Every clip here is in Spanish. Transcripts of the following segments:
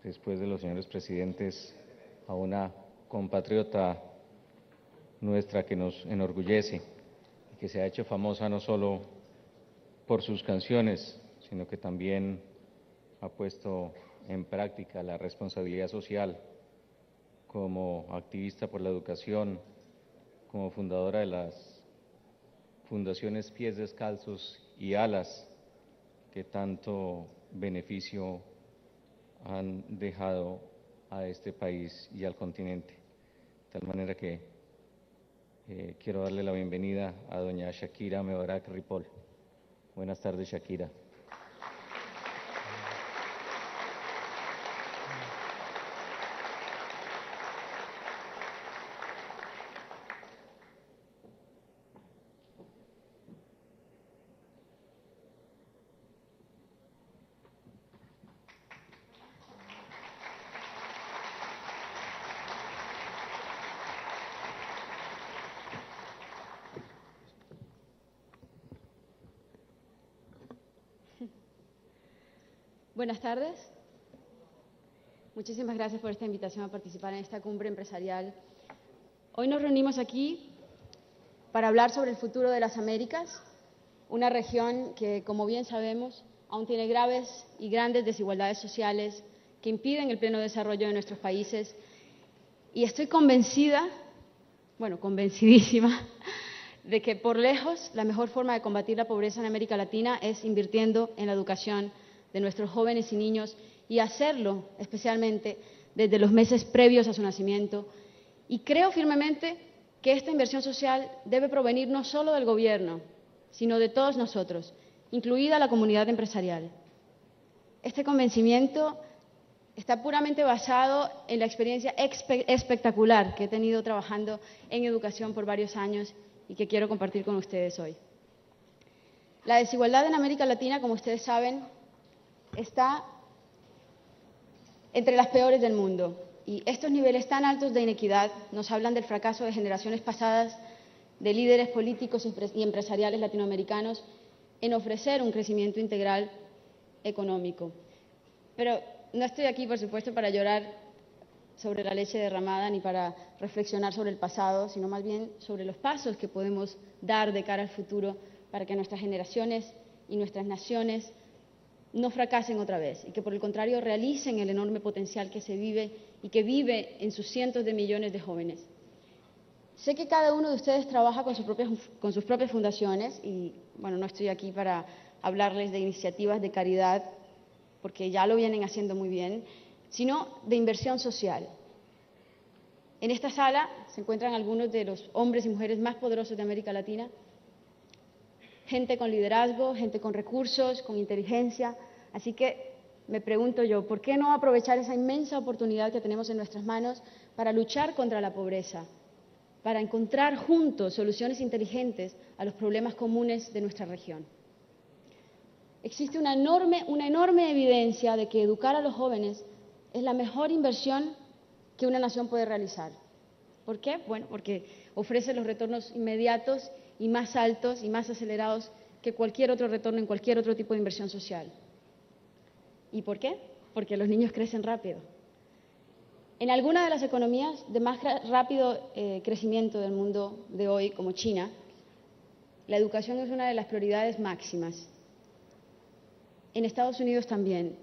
después de los señores presidentes, a una compatriota nuestra que nos enorgullece y que se ha hecho famosa no solo por sus canciones, sino que también ha puesto en práctica la responsabilidad social como activista por la educación, como fundadora de las fundaciones Pies Descalzos y Alas, que tanto beneficio han dejado a este país y al continente. De tal manera que quiero darle la bienvenida a doña Shakira Mebarak Ripoll. Buenas tardes, Shakira. Buenas tardes. Muchísimas gracias por esta invitación a participar en esta cumbre empresarial. Hoy nos reunimos aquí para hablar sobre el futuro de las Américas, una región que, como bien sabemos, aún tiene graves y grandes desigualdades sociales que impiden el pleno desarrollo de nuestros países. Y estoy convencida, convencidísima, de que por lejos la mejor forma de combatir la pobreza en América Latina es invirtiendo en la educación de nuestros jóvenes y niños, y hacerlo especialmente desde los meses previos a su nacimiento. Y creo firmemente que esta inversión social debe provenir no solo del gobierno, sino de todos nosotros, incluida la comunidad empresarial. Este convencimiento está puramente basado en la experiencia espectacular que he tenido trabajando en educación por varios años y que quiero compartir con ustedes hoy. La desigualdad en América Latina, como ustedes saben, está entre las peores del mundo, y estos niveles tan altos de inequidad nos hablan del fracaso de generaciones pasadas de líderes políticos y empresariales latinoamericanos en ofrecer un crecimiento integral económico. Pero no estoy aquí, por supuesto, para llorar sobre la leche derramada ni para reflexionar sobre el pasado, sino más bien sobre los pasos que podemos dar de cara al futuro para que nuestras generaciones y nuestras naciones no fracasen otra vez y que, por el contrario, realicen el enorme potencial que se vive y que vive en sus cientos de millones de jóvenes. Sé que cada uno de ustedes trabaja con sus propias fundaciones y, no estoy aquí para hablarles de iniciativas de caridad, porque ya lo vienen haciendo muy bien, sino de inversión social. En esta sala se encuentran algunos de los hombres y mujeres más poderosos de América Latina, gente con liderazgo, gente con recursos, con inteligencia. Así que me pregunto yo, ¿por qué no aprovechar esa inmensa oportunidad que tenemos en nuestras manos para luchar contra la pobreza, para encontrar juntos soluciones inteligentes a los problemas comunes de nuestra región? Existe una enorme evidencia de que educar a los jóvenes es la mejor inversión que una nación puede realizar. ¿Por qué? Bueno, porque ofrece los retornos inmediatos y más altos y más acelerados que cualquier otro retorno en cualquier otro tipo de inversión social. ¿Y por qué? Porque los niños crecen rápido. En alguna de las economías de más rápido crecimiento del mundo de hoy, como China, la educación es una de las prioridades máximas. En Estados Unidos también.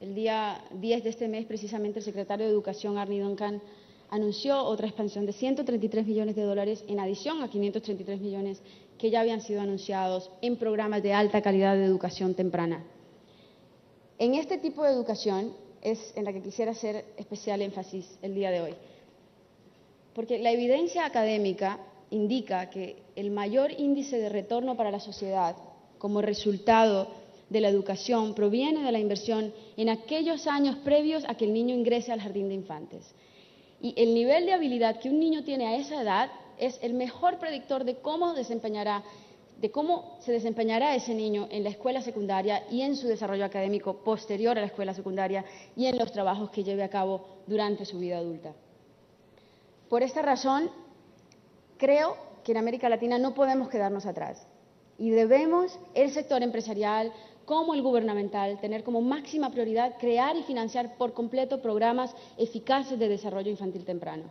El día 10 de este mes, precisamente, el secretario de Educación, Arne Duncan, anunció otra expansión de $133 millones en adición a 533 millones que ya habían sido anunciados en programas de alta calidad de educación temprana. En este tipo de educación es en la que quisiera hacer especial énfasis el día de hoy, porque la evidencia académica indica que el mayor índice de retorno para la sociedad como resultado de la educación proviene de la inversión en aquellos años previos a que el niño ingrese al jardín de infantes. Y el nivel de habilidad que un niño tiene a esa edad es el mejor predictor de cómo se desempeñará ese niño en la escuela secundaria y en su desarrollo académico posterior a la escuela secundaria y en los trabajos que lleve a cabo durante su vida adulta. Por esta razón, creo que en América Latina no podemos quedarnos atrás y debemos, el sector empresarial, como el gubernamental, tener como máxima prioridad crear y financiar por completo programas eficaces de desarrollo infantil temprano.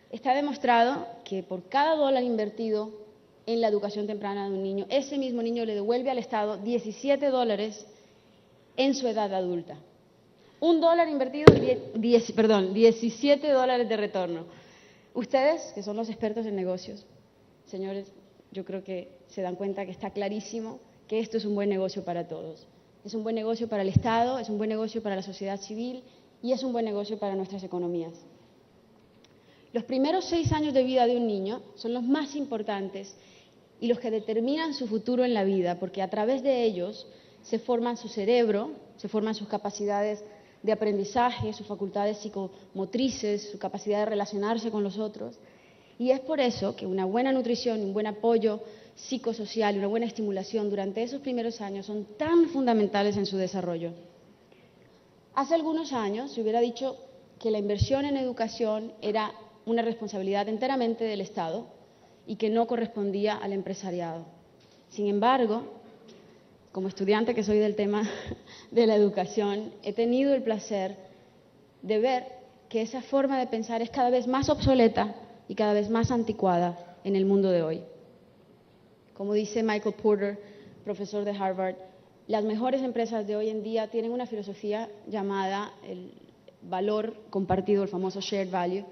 Está demostrado que por cada dólar invertido en la educación temprana de un niño, ese mismo niño le devuelve al Estado $17 en su edad adulta. $1 invertido, $17 de retorno. Ustedes, que son los expertos en negocios, señores, yo creo que se dan cuenta que está clarísimo que esto es un buen negocio para todos. Es un buen negocio para el Estado, es un buen negocio para la sociedad civil y es un buen negocio para nuestras economías. Los primeros 6 años de vida de un niño son los más importantes y los que determinan su futuro en la vida, porque a través de ellos se forman su cerebro, se forman sus capacidades de aprendizaje, sus facultades psicomotrices, su capacidad de relacionarse con los otros. Y es por eso que una buena nutrición, un buen apoyo psicosocial y una buena estimulación durante esos primeros años son tan fundamentales en su desarrollo. Hace algunos años se hubiera dicho que la inversión en educación era una responsabilidad enteramente del Estado y que no correspondía al empresariado. Sin embargo, como estudiante que soy del tema de la educación, he tenido el placer de ver que esa forma de pensar es cada vez más obsoleta y cada vez más anticuada en el mundo de hoy. Como dice Michael Porter, profesor de Harvard, las mejores empresas de hoy en día tienen una filosofía llamada el valor compartido, el famoso shared value,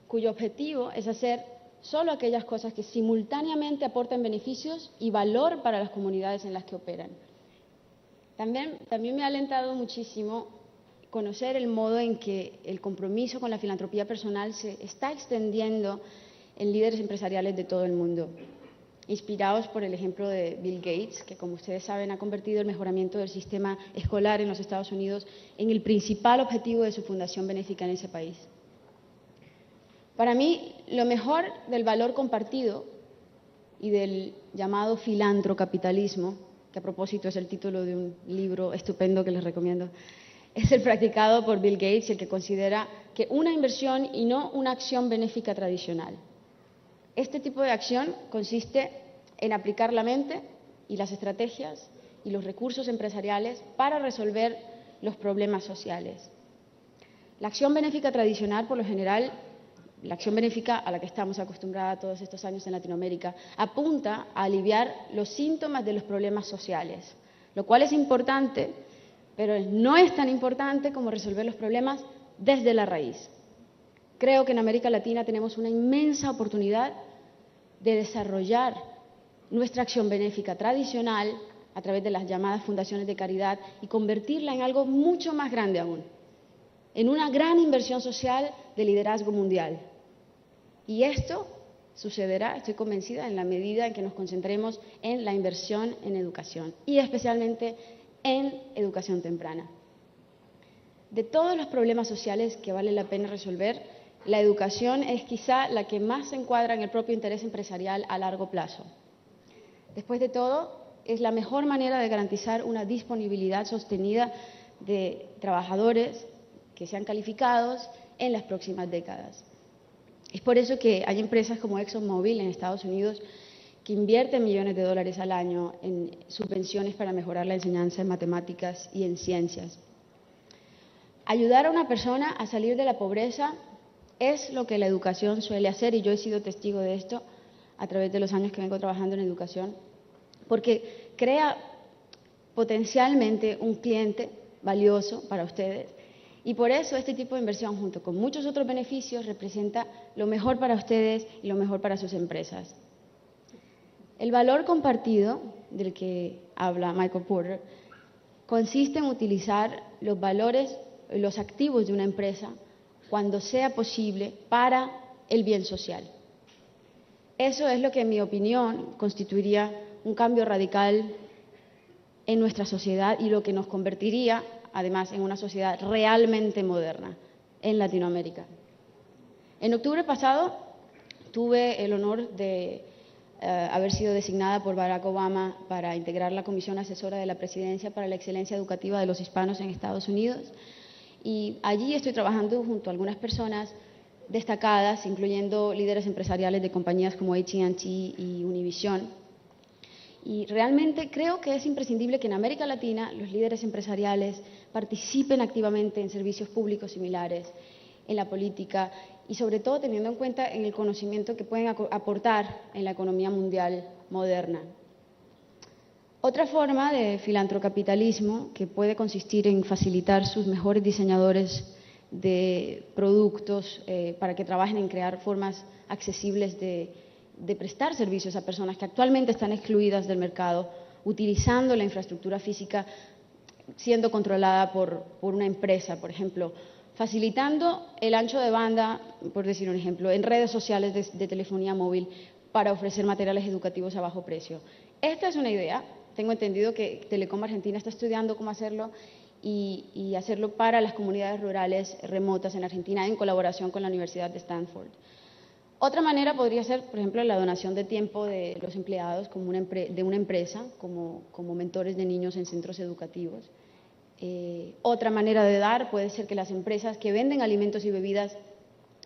cuyo objetivo es hacer solo aquellas cosas que simultáneamente aporten beneficios y valor para las comunidades en las que operan. También me ha alentado muchísimo conocer el modo en que el compromiso con la filantropía personal se está extendiendo en líderes empresariales de todo el mundo, inspirados por el ejemplo de Bill Gates, que, como ustedes saben, ha convertido el mejoramiento del sistema escolar en los Estados Unidos en el principal objetivo de su fundación benéfica en ese país. Para mí, lo mejor del valor compartido y del llamado filantrocapitalismo, que a propósito es el título de un libro estupendo que les recomiendo, es el practicado por Bill Gates, el que considera que una inversión y no una acción benéfica tradicional. Este tipo de acción consiste en aplicar la mente y las estrategias y los recursos empresariales para resolver los problemas sociales. La acción benéfica tradicional, por lo general, la acción benéfica a la que estamos acostumbrados todos estos años en Latinoamérica, apunta a aliviar los síntomas de los problemas sociales, lo cual es importante, pero no es tan importante como resolver los problemas desde la raíz. Creo que en América Latina tenemos una inmensa oportunidad de desarrollar nuestra acción benéfica tradicional a través de las llamadas fundaciones de caridad y convertirla en algo mucho más grande aún, en una gran inversión social de liderazgo mundial. Y esto sucederá, estoy convencida, en la medida en que nos concentremos en la inversión en educación y especialmente en educación temprana. De todos los problemas sociales que vale la pena resolver, la educación es quizá la que más se encuadra en el propio interés empresarial a largo plazo. Después de todo, es la mejor manera de garantizar una disponibilidad sostenida de trabajadores que sean calificados en las próximas décadas. Es por eso que hay empresas como ExxonMobil en Estados Unidos que invierten millones de dólares al año en subvenciones para mejorar la enseñanza en matemáticas y en ciencias. Ayudar a una persona a salir de la pobreza es lo que la educación suele hacer, y yo he sido testigo de esto a través de los años que vengo trabajando en educación, porque crea potencialmente un cliente valioso para ustedes. Y por eso este tipo de inversión, junto con muchos otros beneficios, representa lo mejor para ustedes y lo mejor para sus empresas. El valor compartido, del que habla Michael Porter, consiste en utilizar los valores, los activos de una empresa cuando sea posible para el bien social. Eso es lo que, en mi opinión, constituiría un cambio radical en nuestra sociedad y lo que nos convertiría, además, en una sociedad realmente moderna en Latinoamérica. En octubre pasado tuve el honor de haber sido designada por Barack Obama para integrar la Comisión Asesora de la Presidencia para la Excelencia Educativa de los Hispanos en Estados Unidos. Y allí estoy trabajando junto a algunas personas destacadas, incluyendo líderes empresariales de compañías como AT&T y Univision. Y realmente creo que es imprescindible que en América Latina los líderes empresariales participen activamente en servicios públicos similares, en la política y sobre todo teniendo en cuenta en el conocimiento que pueden aportar en la economía mundial moderna. Otra forma de filantrocapitalismo que puede consistir en facilitar sus mejores diseñadores de productos para que trabajen en crear formas accesibles de prestar servicios a personas que actualmente están excluidas del mercado, utilizando la infraestructura física siendo controlada por una empresa, por ejemplo, facilitando el ancho de banda, por decir un ejemplo, en redes sociales de telefonía móvil para ofrecer materiales educativos a bajo precio. Esta es una idea. Tengo entendido que Telecom Argentina está estudiando cómo hacerlo y hacerlo para las comunidades rurales remotas en Argentina en colaboración con la Universidad de Stanford. Otra manera podría ser, por ejemplo, la donación de tiempo de los empleados de una empresa como mentores de niños en centros educativos. Otra manera de dar puede ser que las empresas que venden alimentos y bebidas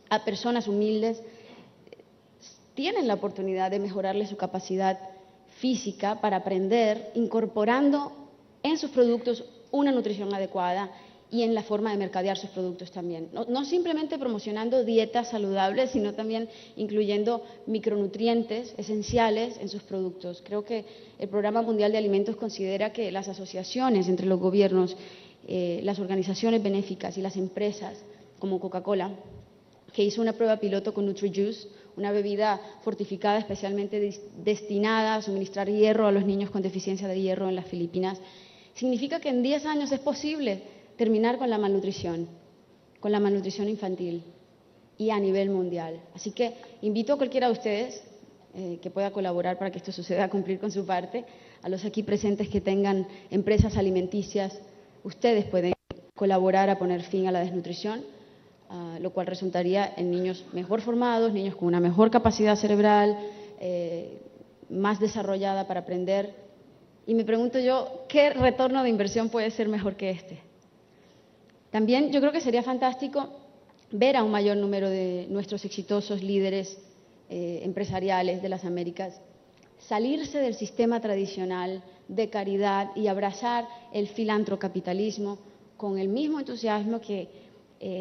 a personas humildes tienen la oportunidad de mejorarle su capacidad física para aprender, incorporando en sus productos una nutrición adecuada y en la forma de mercadear sus productos también. No simplemente promocionando dietas saludables, sino también incluyendo micronutrientes esenciales en sus productos. Creo que el Programa Mundial de Alimentos considera que las asociaciones entre los gobiernos, las organizaciones benéficas y las empresas, como Coca-Cola, que hizo una prueba piloto con NutriJuice, una bebida fortificada especialmente destinada a suministrar hierro a los niños con deficiencia de hierro en las Filipinas, significa que en 10 años es posible terminar con la malnutrición infantil y a nivel mundial. Así que invito a cualquiera de ustedes que pueda colaborar para que esto suceda, a cumplir con su parte. A los aquí presentes que tengan empresas alimenticias, ustedes pueden colaborar a poner fin a la desnutrición, lo cual resultaría en niños mejor formados, niños con una mejor capacidad cerebral, más desarrollada para aprender. Y me pregunto yo, ¿qué retorno de inversión puede ser mejor que este? También yo creo que sería fantástico ver a un mayor número de nuestros exitosos líderes empresariales de las Américas salirse del sistema tradicional de caridad y abrazar el filantrocapitalismo con el mismo entusiasmo que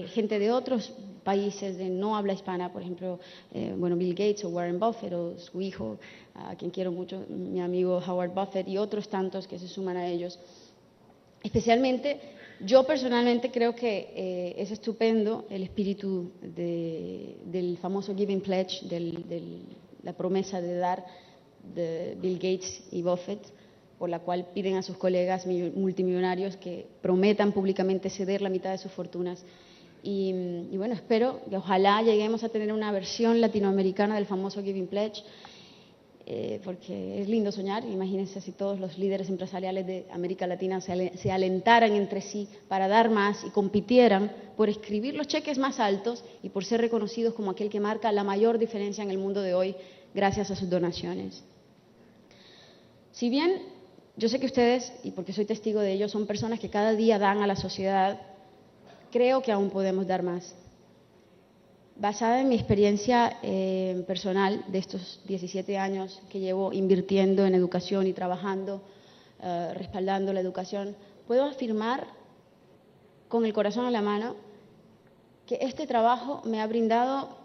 gente de otros países de no habla hispana, por ejemplo, Bill Gates o Warren Buffett o su hijo, a quien quiero mucho, mi amigo Howard Buffett y otros tantos que se suman a ellos. Especialmente, yo personalmente creo que es estupendo el espíritu del famoso Giving Pledge, la promesa de dar de Bill Gates y Buffett, por la cual piden a sus colegas multimillonarios que prometan públicamente ceder la mitad de sus fortunas. Y bueno, espero que ojalá lleguemos a tener una versión latinoamericana del famoso Giving Pledge, porque es lindo soñar. Imagínense si todos los líderes empresariales de América Latina se alentaran entre sí para dar más y compitieran por escribir los cheques más altos y por ser reconocidos como aquel que marca la mayor diferencia en el mundo de hoy gracias a sus donaciones. Si bien yo sé que ustedes, y porque soy testigo de ello, son personas que cada día dan a la sociedad, creo que aún podemos dar más. Basada en mi experiencia personal de estos 17 años que llevo invirtiendo en educación y trabajando, respaldando la educación, puedo afirmar con el corazón en la mano que este trabajo me ha brindado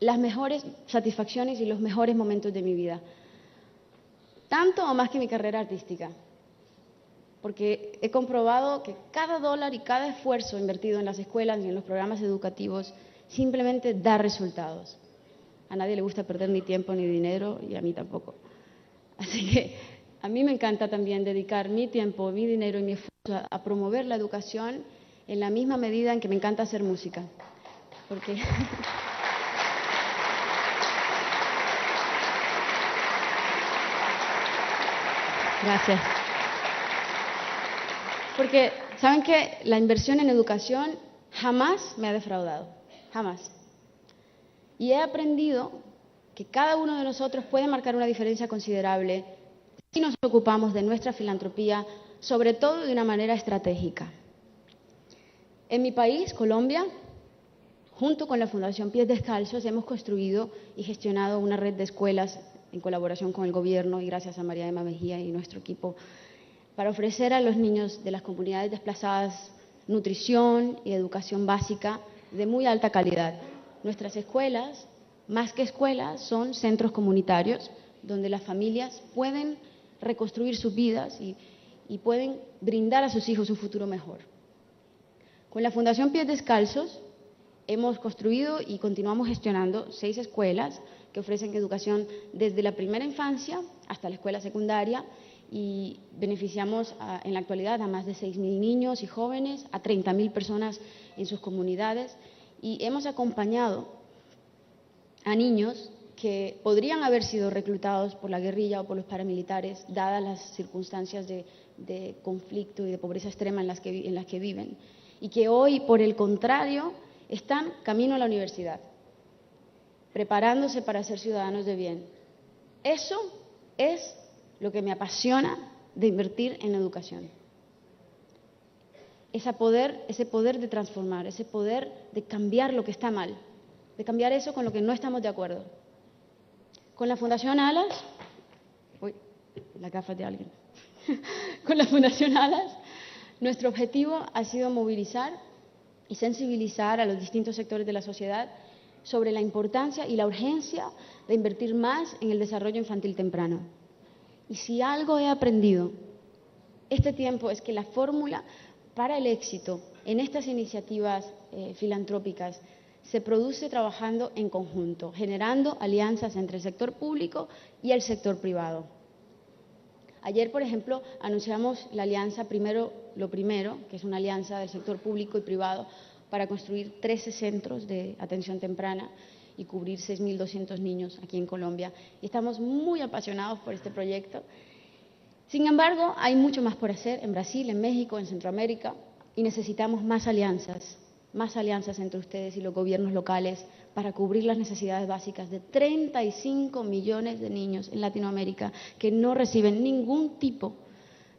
las mejores satisfacciones y los mejores momentos de mi vida. Tanto o más que mi carrera artística, porque he comprobado que cada dólar y cada esfuerzo invertido en las escuelas y en los programas educativos simplemente da resultados. A nadie le gusta perder ni tiempo ni dinero y a mí tampoco. Así que a mí me encanta también dedicar mi tiempo, mi dinero y mi esfuerzo a promover la educación en la misma medida en que me encanta hacer música. Porque gracias. Porque, ¿saben qué? La inversión en educación jamás me ha defraudado, jamás. Y he aprendido que cada uno de nosotros puede marcar una diferencia considerable si nos ocupamos de nuestra filantropía, sobre todo de una manera estratégica. En mi país, Colombia, junto con la Fundación Pies Descalzos, hemos construido y gestionado una red de escuelas en colaboración con el Gobierno y gracias a María Emma Mejía y nuestro equipo, para ofrecer a los niños de las comunidades desplazadas nutrición y educación básica de muy alta calidad. Nuestras escuelas, más que escuelas, son centros comunitarios donde las familias pueden reconstruir sus vidas y pueden brindar a sus hijos un futuro mejor. Con la Fundación Pies Descalzos hemos construido y continuamos gestionando 6 escuelas que ofrecen educación desde la primera infancia hasta la escuela secundaria y beneficiamos en la actualidad a más de 6.000 niños y jóvenes, a 30.000 personas en sus comunidades y hemos acompañado a niños que podrían haber sido reclutados por la guerrilla o por los paramilitares, dadas las circunstancias de conflicto y de pobreza extrema en las que viven, y que hoy, por el contrario, están camino a la universidad, preparándose para ser ciudadanos de bien. Eso es lo que me apasiona de invertir en educación. Ese poder de transformar, ese poder de cambiar lo que está mal, de cambiar eso con lo que no estamos de acuerdo. Con la Fundación Alas, las gafas de alguien. Con la Fundación Alas, nuestro objetivo ha sido movilizar y sensibilizar a los distintos sectores de la sociedad sobre la importancia y la urgencia de invertir más en el desarrollo infantil temprano. Y si algo he aprendido este tiempo es que la fórmula para el éxito en estas iniciativas filantrópicas se produce trabajando en conjunto, generando alianzas entre el sector público y el sector privado. Ayer, por ejemplo, anunciamos la alianza Lo Primero, que es una alianza del sector público y privado para construir 13 centros de atención temprana y cubrir 6.200 niños aquí en Colombia. Y estamos muy apasionados por este proyecto. Sin embargo, hay mucho más por hacer en Brasil, en México, en Centroamérica, y necesitamos más alianzas entre ustedes y los gobiernos locales para cubrir las necesidades básicas de 35 millones de niños en Latinoamérica que no reciben ningún tipo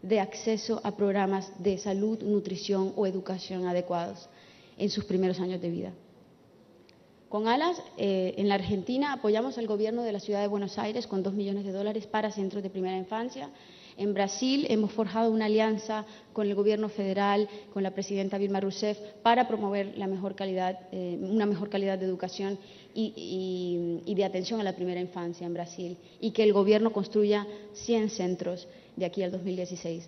de acceso a programas de salud, nutrición o educación adecuados en sus primeros años de vida. Con Alas, en la Argentina, apoyamos al gobierno de la ciudad de Buenos Aires con $2 millones para centros de primera infancia. En Brasil hemos forjado una alianza con el gobierno federal, con la presidenta Dilma Rousseff, para promover una mejor calidad de educación y de atención a la primera infancia en Brasil, y que el gobierno construya 100 centros de aquí al 2016.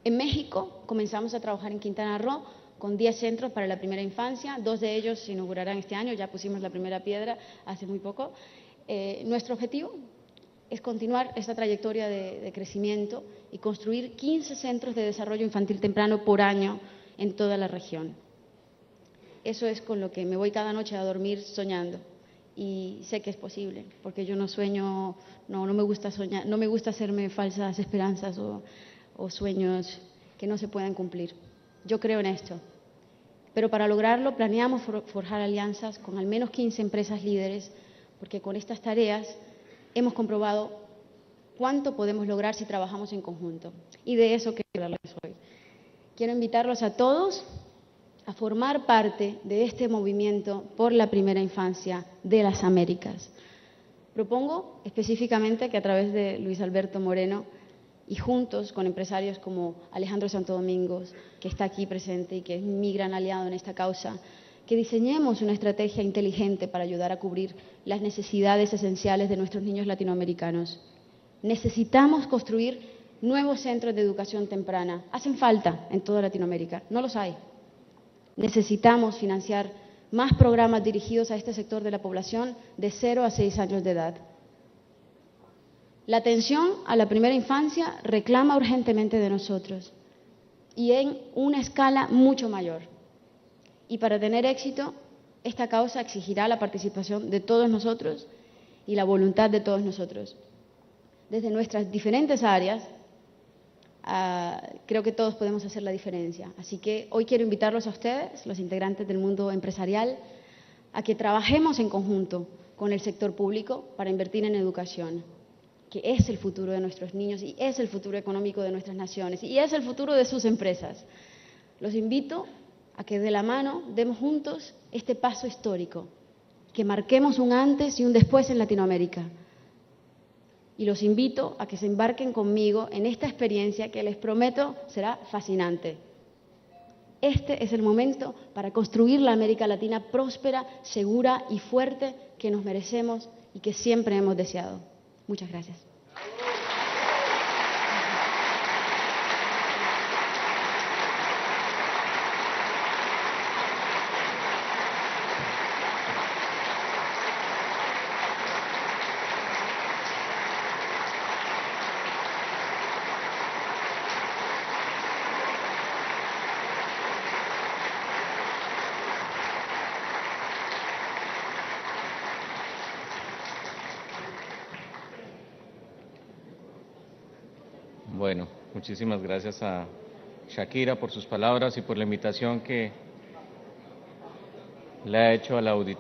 En México comenzamos a trabajar en Quintana Roo con 10 centros para la primera infancia, 2 de ellos se inaugurarán este año, ya pusimos la primera piedra hace muy poco. Nuestro objetivo es continuar esta trayectoria de crecimiento y construir 15 centros de desarrollo infantil temprano por año en toda la región. Eso es con lo que me voy cada noche a dormir soñando y sé que es posible, porque yo no sueño, no me gusta soñar, no me gusta hacerme falsas esperanzas o sueños que no se puedan cumplir. Yo creo en esto, pero para lograrlo planeamos forjar alianzas con al menos 15 empresas líderes, porque con estas tareas hemos comprobado cuánto podemos lograr si trabajamos en conjunto. Y de eso quiero hablarles hoy. Quiero invitarlos a todos a formar parte de este movimiento por la primera infancia de las Américas. Propongo específicamente que a través de Luis Alberto Moreno y juntos con empresarios como Alejandro Santo Domingo, que está aquí presente y que es mi gran aliado en esta causa, que diseñemos una estrategia inteligente para ayudar a cubrir las necesidades esenciales de nuestros niños latinoamericanos. Necesitamos construir nuevos centros de educación temprana. Hacen falta en toda Latinoamérica, no los hay. Necesitamos financiar más programas dirigidos a este sector de la población de 0 a 6 años de edad. La atención a la primera infancia reclama urgentemente de nosotros y en una escala mucho mayor. Y para tener éxito, esta causa exigirá la participación de todos nosotros y la voluntad de todos nosotros. Desde nuestras diferentes áreas, creo que todos podemos hacer la diferencia. Así que hoy quiero invitarlos a ustedes, los integrantes del mundo empresarial, a que trabajemos en conjunto con el sector público para invertir en educación, que es el futuro de nuestros niños y es el futuro económico de nuestras naciones y es el futuro de sus empresas. Los invito a que de la mano demos juntos este paso histórico, que marquemos un antes y un después en Latinoamérica. y los invito a que se embarquen conmigo en esta experiencia que les prometo será fascinante. Este es el momento para construir la América Latina próspera, segura y fuerte que nos merecemos y que siempre hemos deseado. Muchas gracias. Bueno, muchísimas gracias a Shakira por sus palabras y por la invitación que le ha hecho a la auditoría.